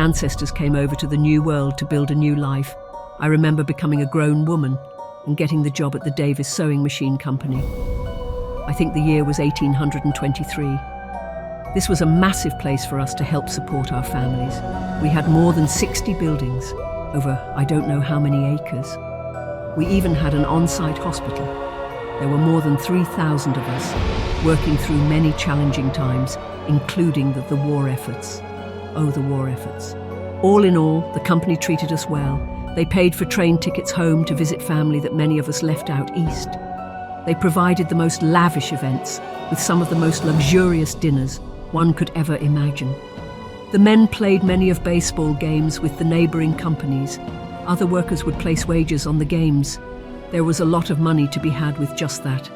ancestors came over to the new world to build a new life, I remember becoming a grown woman and getting the job at the Davis sewing machine company. I think the year was 1823. This was a massive place for us to help support our families. We had more than 60 buildings, over I don't know how many acres. We even had an on-site hospital. There were more than 3,000 of us, working through many challenging times, including the war efforts. Oh, the war efforts. All in all, the company treated us well. They paid for train tickets home to visit family that many of us left out east. They provided the most lavish events, with some of the most luxurious dinners one could ever imagine. The men played many of baseball games with the neighboring companies. Other workers would place wagers on the games. There was a lot of money to be had with just that.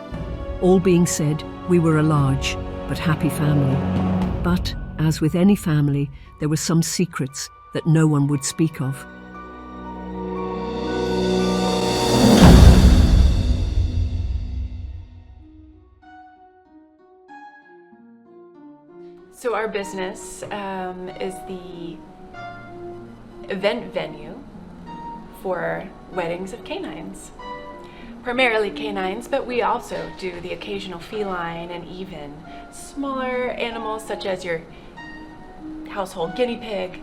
All being said, we were a large but happy family. But, as with any family, there were some secrets that no one would speak of. So our business is the event venue for weddings of canines. Primarily canines, but we also do the occasional feline and even smaller animals such as your household guinea pig.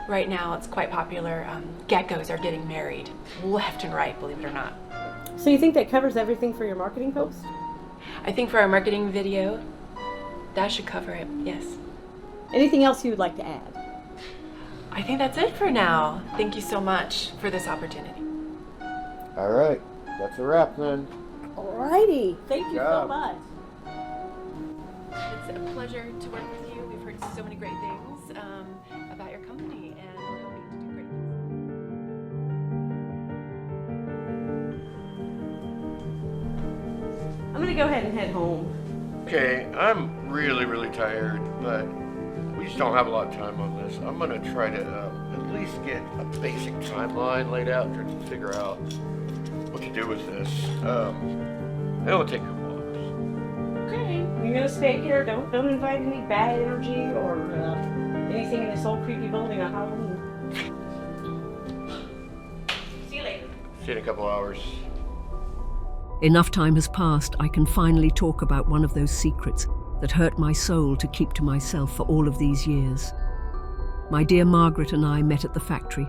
Right now it's quite popular. Geckos are getting married left and right, believe it or not. So you think that covers everything for your marketing post? I think for our marketing video, that should cover it, yes. Anything else you would like to add? I think that's it for now. Thank you so much for this opportunity. All right, that's a wrap then. Alrighty, thank you so much. It's a pleasure to work with you. We've heard so many great things about your company, and we're hoping to do great things. I'm gonna go ahead and head home. Okay, I'm really tired, but we just don't have a lot of time on this. I'm gonna try to at least get a basic timeline laid out, try to figure out what to do with this. It'll take a couple hours. Okay, you're gonna stay here. Don't invite any bad energy or anything in this old creepy building on Halloween. See you later. See you in a couple hours. Enough time has passed, I can finally talk about one of those secrets that hurt my soul to keep to myself for all of these years. My dear Margaret and I met at the factory.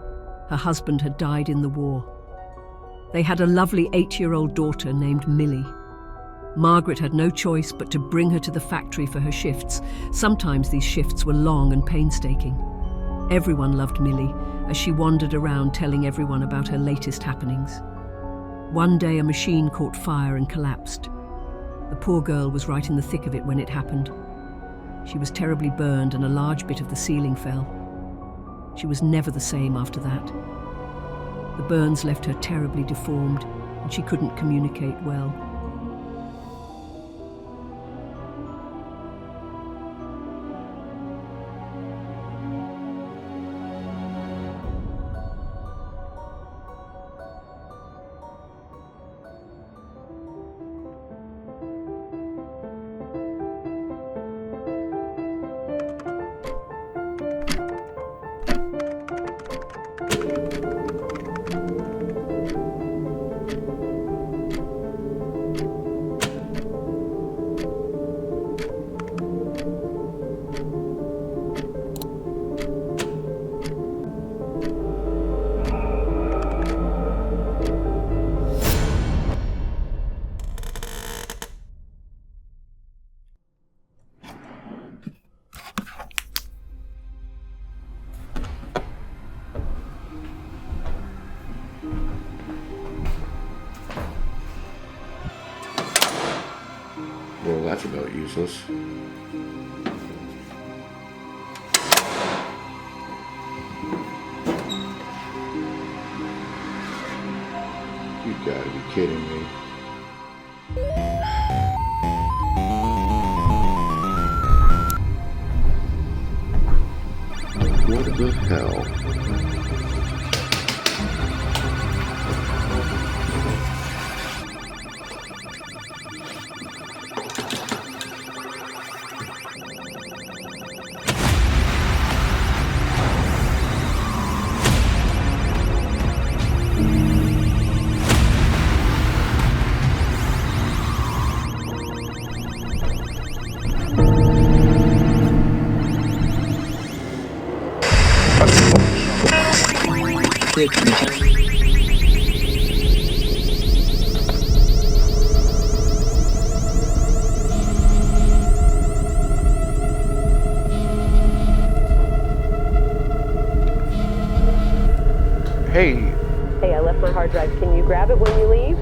Her husband had died in the war. They had a lovely 8-year-old daughter named Millie. Margaret had no choice but to bring her to the factory for her shifts. Sometimes these shifts were long and painstaking. Everyone loved Millie as she wandered around telling everyone about her latest happenings. One day a machine caught fire and collapsed. The poor girl was right in the thick of it when it happened. She was terribly burned and a large bit of the ceiling fell. She was never the same after that. The burns left her terribly deformed and she couldn't communicate well. Well, that's about useless. You gotta be kidding me. What the hell? Hey, Hey, I left my hard drive. Can you grab it when you leave?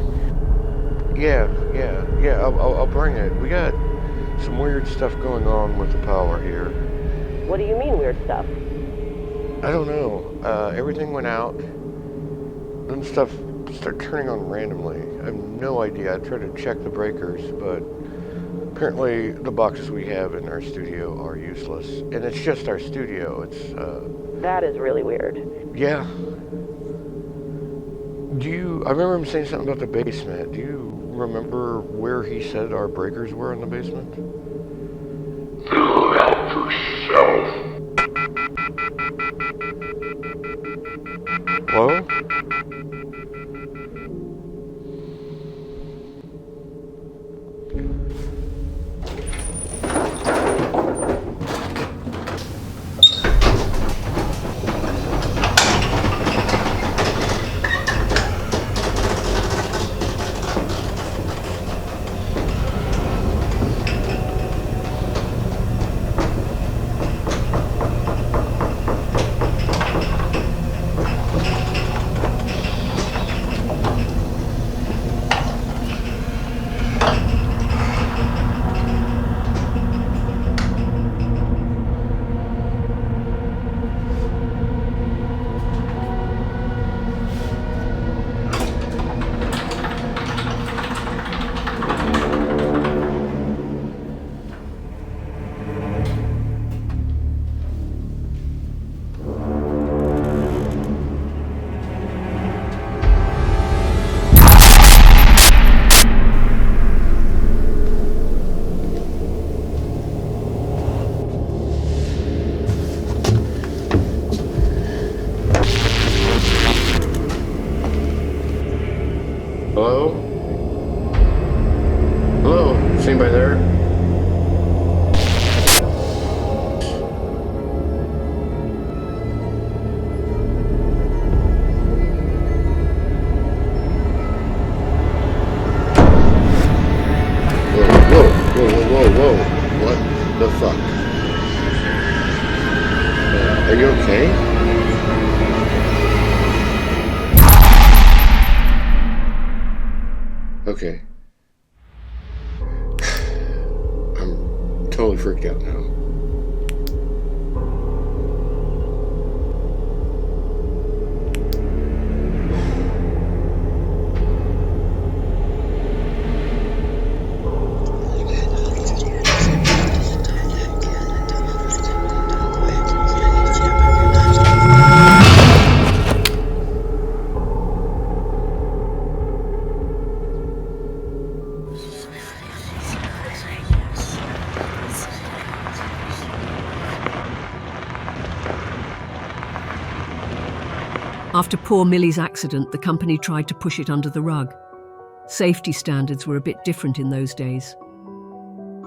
yeah, I'll bring it. We got some weird stuff going on with the power here. What do you mean weird stuff? I don't know. Everything went out. Then stuff started turning on randomly. I have no idea. I tried to check the breakers, but apparently the boxes we have in our studio are useless. And it's just our studio. That is really weird. Yeah. I remember him saying something about the basement. Do you remember where he said our breakers were in the basement? Figure it out yourself. Hello? Hello? Hello? Is anybody there? Whoa. What the fuck? Are you okay? Okay. I'm totally freaked out now. After poor Millie's accident, the company tried to push it under the rug. Safety standards were a bit different in those days.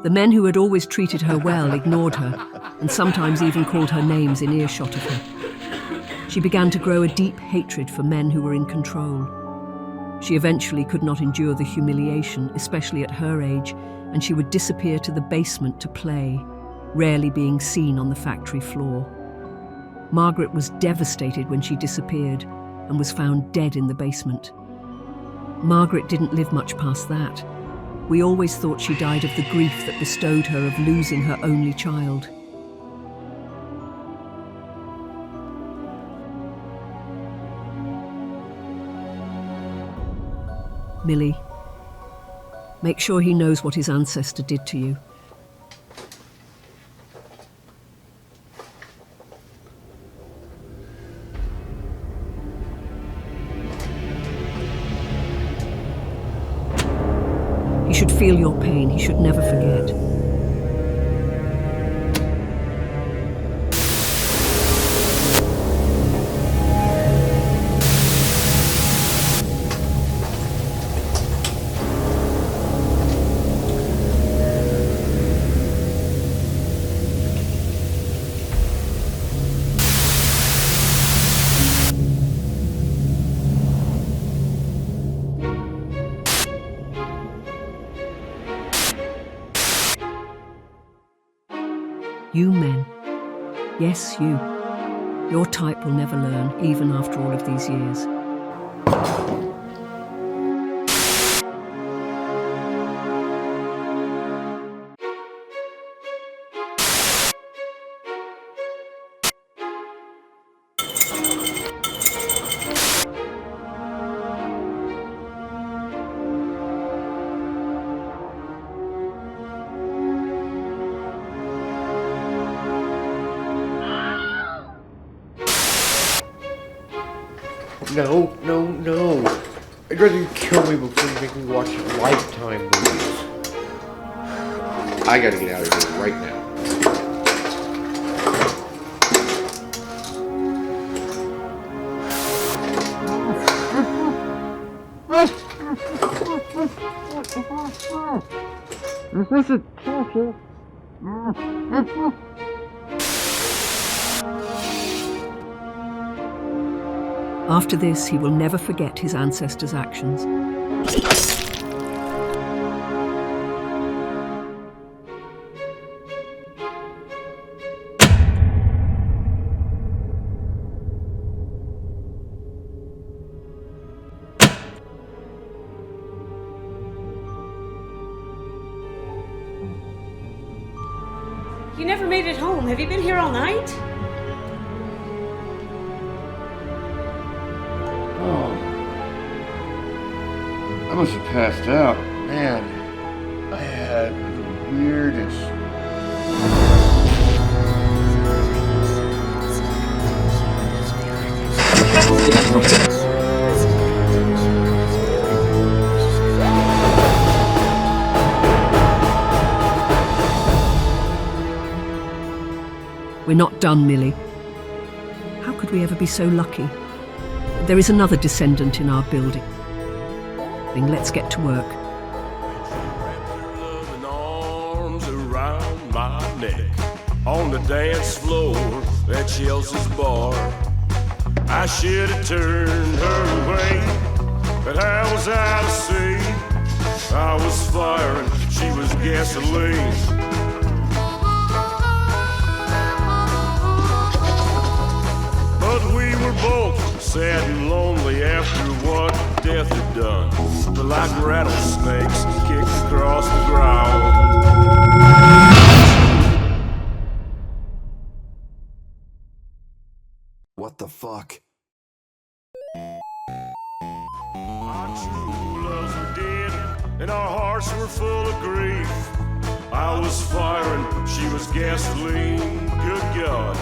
The men who had always treated her well ignored her, and sometimes even called her names in earshot of her. She began to grow a deep hatred for men who were in control. She eventually could not endure the humiliation, especially at her age, and she would disappear to the basement to play, rarely being seen on the factory floor. Margaret was devastated when she disappeared and was found dead in the basement. Margaret didn't live much past that. We always thought she died of the grief that bestowed her of losing her only child. Millie, make sure he knows what his ancestor did to you. He should feel your pain. He should never forget. You men. Yes, you. Your type will never learn, even after all of these years. No, no, no. I'd rather you kill me before you make me watch Lifetime movies. I gotta get out of here right now. After this, he will never forget his ancestors' actions. You never made it home. Have you been here all night? Oh. I must have passed out. Man, I had the weirdest. We're not done, Millie. How could we ever be so lucky? There is another descendant in our building. Let's get to work. Loving arms around my neck on the dance floor at Chelsea's bar. I should have turned her away, but how was I to see? I was firing, she was gasoline. But we were both sad and lonely after what death had done. But like rattlesnakes kicked across the ground. What the fuck? Our true loves were dead, and our hearts were full of grief. I was firing, she was gasoline. Good God.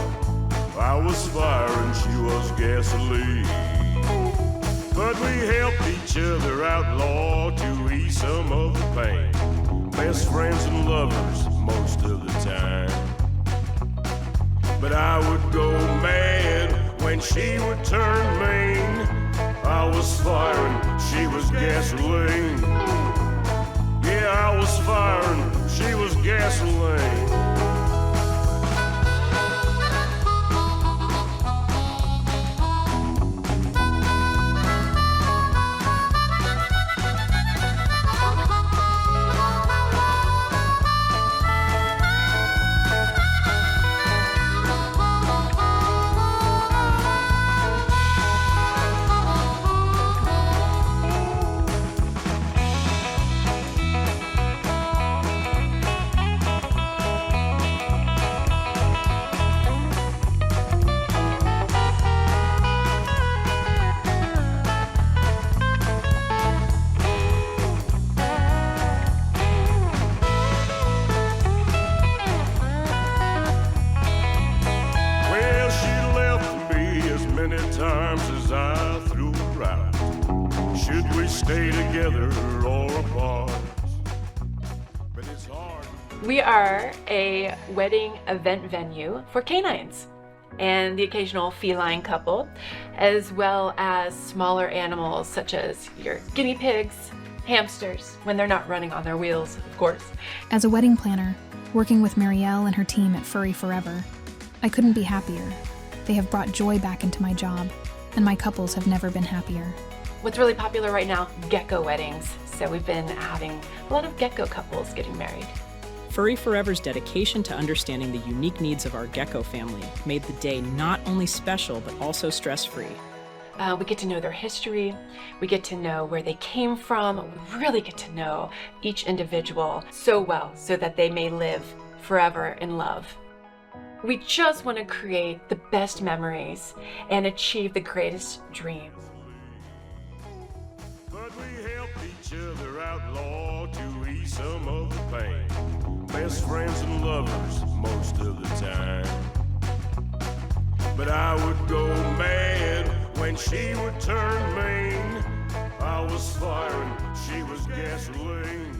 I was firing, she was gasoline. But we helped each other outlaw to ease some of the pain. Best friends and lovers most of the time. But I would go mad when she would turn mean. I was firing, she was gasoline. Yeah, I was firing, she was gasoline. Times as I threw her out. Should we stay together or apart? But it's hard. We are a wedding event venue for canines and the occasional feline couple, as well as smaller animals such as your guinea pigs, hamsters, when they're not running on their wheels, of course. As a wedding planner, working with Marielle and her team at Furry Forever, I couldn't be happier. They have brought joy back into my job, and my couples have never been happier. What's really popular right now? Gecko weddings. So we've been having a lot of gecko couples getting married. Furry Forever's dedication to understanding the unique needs of our gecko family made the day not only special, but also stress-free. We get to know their history, we get to know where they came from, we really get to know each individual so well so that they may live forever in love. We just want to create the best memories and achieve the greatest dreams. But we help each other out, Lord, to ease some of the pain. Best friends and lovers most of the time. But I would go mad when she would turn mean. I was fire and she was gasoline.